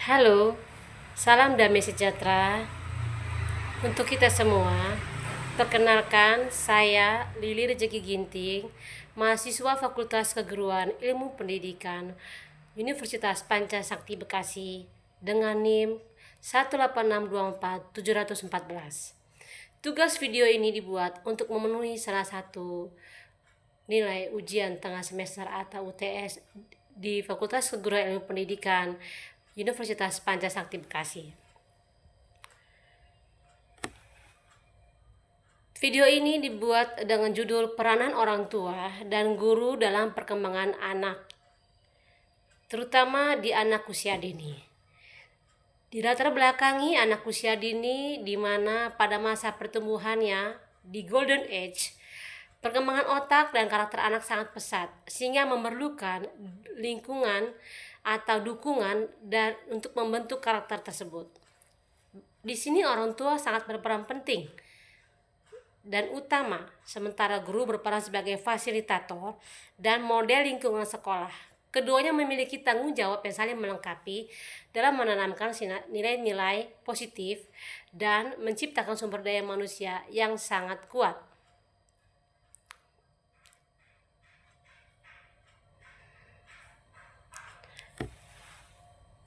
Halo, salam damai sejahtera untuk kita semua. Perkenalkan, saya Lili Rejeki Ginting, mahasiswa Fakultas Keguruan Ilmu Pendidikan Universitas Pancasakti Bekasi dengan NIM 18624-714. Tugas video ini dibuat untuk memenuhi salah satu nilai ujian tengah semester atau UTS di Fakultas Keguruan Ilmu Pendidikan Universitas Pancasakti Bekasi. Video ini dibuat dengan judul Peranan Orang Tua dan Guru dalam Perkembangan Anak, terutama di anak usia dini. Di latar belakangi anak usia dini di mana pada masa pertumbuhannya di Golden Age, perkembangan otak dan karakter anak sangat pesat sehingga memerlukan lingkungan atau dukungan dan untuk membentuk karakter tersebut. Di sini orang tua sangat berperan penting dan utama, sementara guru berperan sebagai fasilitator dan model lingkungan sekolah. Keduanya memiliki tanggung jawab yang saling melengkapi dalam menanamkan nilai-nilai positif dan menciptakan sumber daya manusia yang sangat kuat.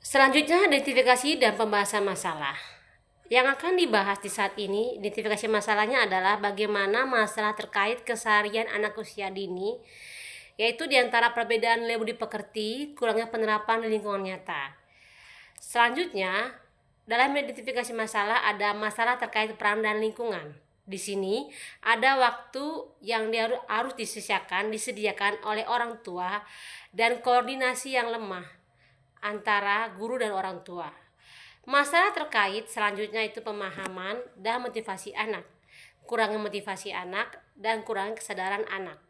Selanjutnya, identifikasi dan pembahasan masalah. Yang akan dibahas di saat ini, identifikasi masalahnya adalah bagaimana masalah terkait keseharian anak usia dini, yaitu diantara perbedaan nilai budi pekerti, kurangnya penerapan di lingkungan nyata. Selanjutnya, dalam identifikasi masalah ada masalah terkait peran dan lingkungan. Di sini ada waktu yang harus disediakan oleh orang tua dan koordinasi yang lemah antara guru dan orang tua. Masalah terkait selanjutnya itu pemahaman dan motivasi anak, kurangnya motivasi anak dan kurangnya kesadaran anak.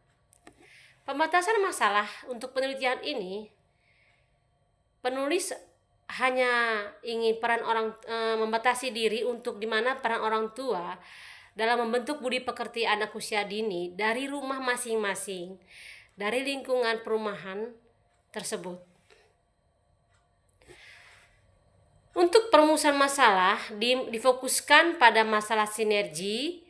Pembatasan masalah untuk penelitian ini, penulis hanya ingin membatasi diri untuk di mana peran orang tua dalam membentuk budi pekerti anak usia dini dari rumah masing-masing, dari lingkungan perumahan tersebut. Untuk perumusan masalah difokuskan pada masalah sinergi,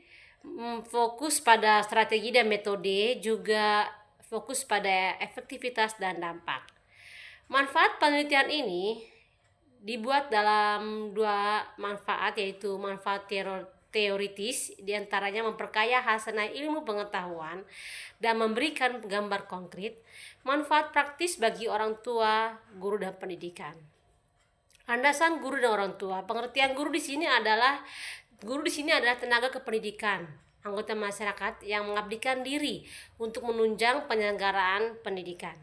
fokus pada strategi dan metode, juga fokus pada efektivitas dan dampak. Manfaat penelitian ini dibuat dalam dua manfaat, yaitu manfaat teoritis, diantaranya memperkaya hasanah ilmu pengetahuan dan memberikan gambar konkret, manfaat praktis bagi orang tua, guru dan pendidikan. Landasan guru dan orang tua. Pengertian guru di sini adalah tenaga kependidikan, anggota masyarakat yang mengabdikan diri untuk menunjang penyelenggaraan pendidikan.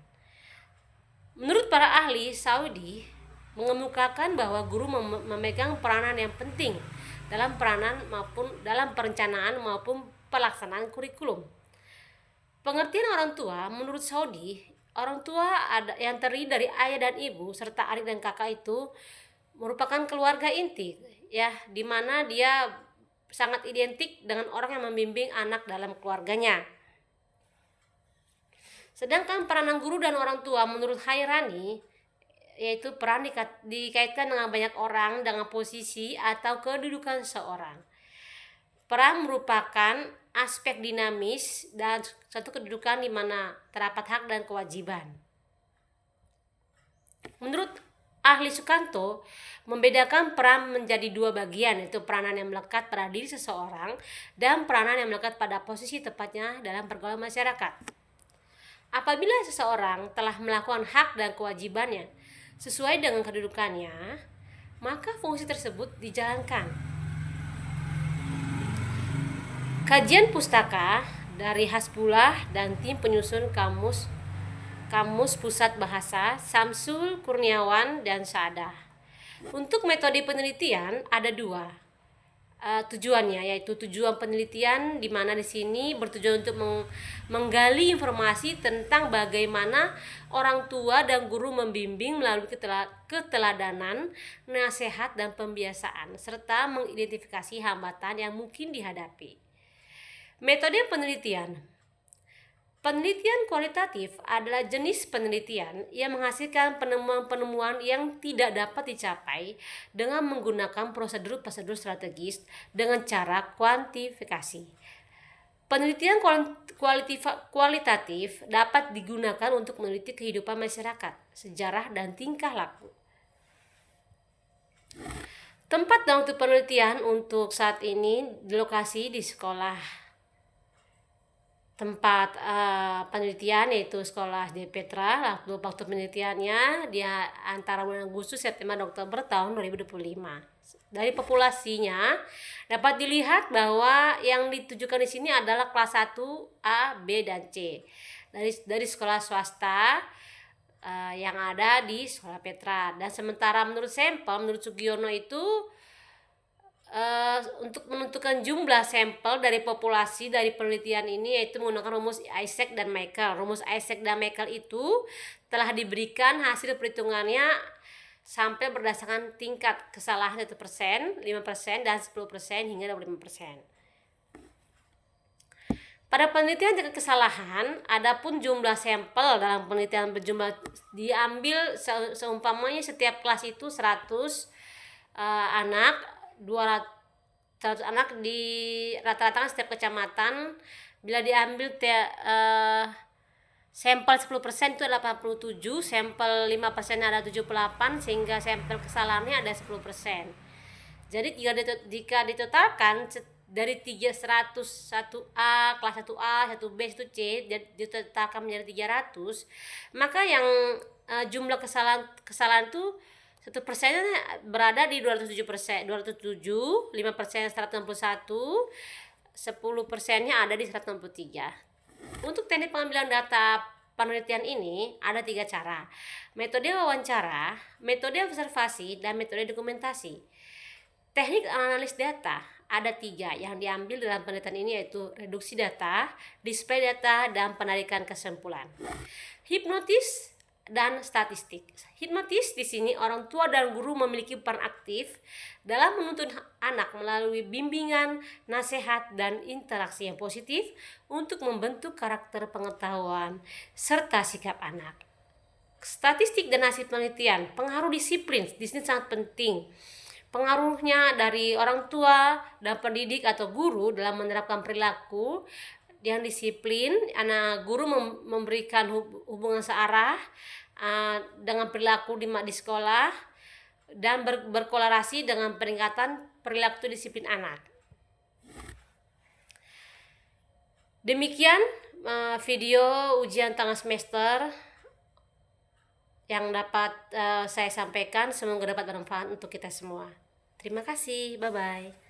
Menurut para ahli Saudi, mengemukakan bahwa guru memegang peranan yang penting dalam perencanaan maupun pelaksanaan kurikulum. Pengertian orang tua menurut Saudi, orang tua yang terdiri dari ayah dan ibu serta adik dan kakak itu merupakan keluarga inti, ya, di mana dia sangat identik dengan orang yang membimbing anak dalam keluarganya. Sedangkan peranan guru dan orang tua menurut Hairani, yaitu peran dikaitkan dengan banyak orang dengan posisi atau kedudukan seorang. Peran merupakan aspek dinamis dan suatu kedudukan di mana terdapat hak dan kewajiban. Menurut ahli Sukanto, membedakan peran menjadi dua bagian, yaitu peranan yang melekat pada diri seseorang dan peranan yang melekat pada posisi tepatnya dalam pergaulan masyarakat. Apabila seseorang telah melakukan hak dan kewajibannya sesuai dengan kedudukannya, maka fungsi tersebut dijalankan. Kajian pustaka dari Hasbullah dan tim penyusun Kamus Pusat Bahasa, Samsul Kurniawan dan Saadah. Untuk metode penelitian ada dua tujuannya, yaitu tujuan penelitian di mana di sini bertujuan untuk menggali informasi tentang bagaimana orang tua dan guru membimbing melalui keteladanan, nasihat dan pembiasaan, serta mengidentifikasi hambatan yang mungkin dihadapi. Metode penelitian. Penelitian kualitatif adalah jenis penelitian yang menghasilkan penemuan-penemuan yang tidak dapat dicapai dengan menggunakan prosedur-prosedur strategis dengan cara kuantifikasi. Penelitian kualitatif dapat digunakan untuk meneliti kehidupan masyarakat, sejarah, dan tingkah laku. Tempat dan waktu penelitian untuk saat ini di lokasi di sekolah tempat penelitian yaitu sekolah di Petra. Waktu penelitiannya dia antara bulan Agustus, September, dan Oktober tahun 2025. Dari populasinya dapat dilihat bahwa yang ditujukan di sini adalah kelas 1 A, B, dan C dari sekolah swasta yang ada di sekolah Petra. Dan sementara menurut Sugiono itu untuk menentukan jumlah sampel dari populasi dari penelitian ini yaitu menggunakan rumus Isaac dan Michael. Rumus Isaac dan Michael itu telah diberikan hasil perhitungannya sampai berdasarkan tingkat kesalahan 1%, 5%, dan 10% hingga 25%. Pada penelitian tingkat kesalahan, adapun jumlah sampel dalam penelitian berjumlah diambil seumpamanya setiap kelas itu 100 anak, 200 anak di rata-rata setiap kecamatan. Bila diambil sampel 10% itu ada 87, sampel 5% ada 78, sehingga sampel kesalahannya ada 10%. Jadi jika ditotalkan dari 101A, kelas 1A, 1B, 1C ditotalkan menjadi 300, maka yang jumlah kesalahan itu 1% berada di 207%, 5% 161, 10%-nya ada di 163. Untuk teknik pengambilan data penelitian ini ada 3 cara: metode wawancara, metode observasi, dan metode dokumentasi. Teknik analis data ada 3 yang diambil dalam penelitian ini yaitu reduksi data, display data, dan penarikan kesimpulan. Hipnotis dan statistik. Hipnotis di sini orang tua dan guru memiliki peran aktif dalam menuntun anak melalui bimbingan, nasihat, dan interaksi yang positif untuk membentuk karakter pengetahuan serta sikap anak. Statistik dan hasil penelitian, pengaruh disiplin di sini sangat penting. Pengaruhnya dari orang tua dan pendidik atau guru dalam menerapkan perilaku yang disiplin. Guru memberikan hubungan searah dengan perilaku di sekolah dan berkolerasi dengan peningkatan perilaku disiplin anak. Demikian video ujian tengah semester yang dapat saya sampaikan. Semoga dapat bermanfaat untuk kita semua. Terima kasih, bye-bye.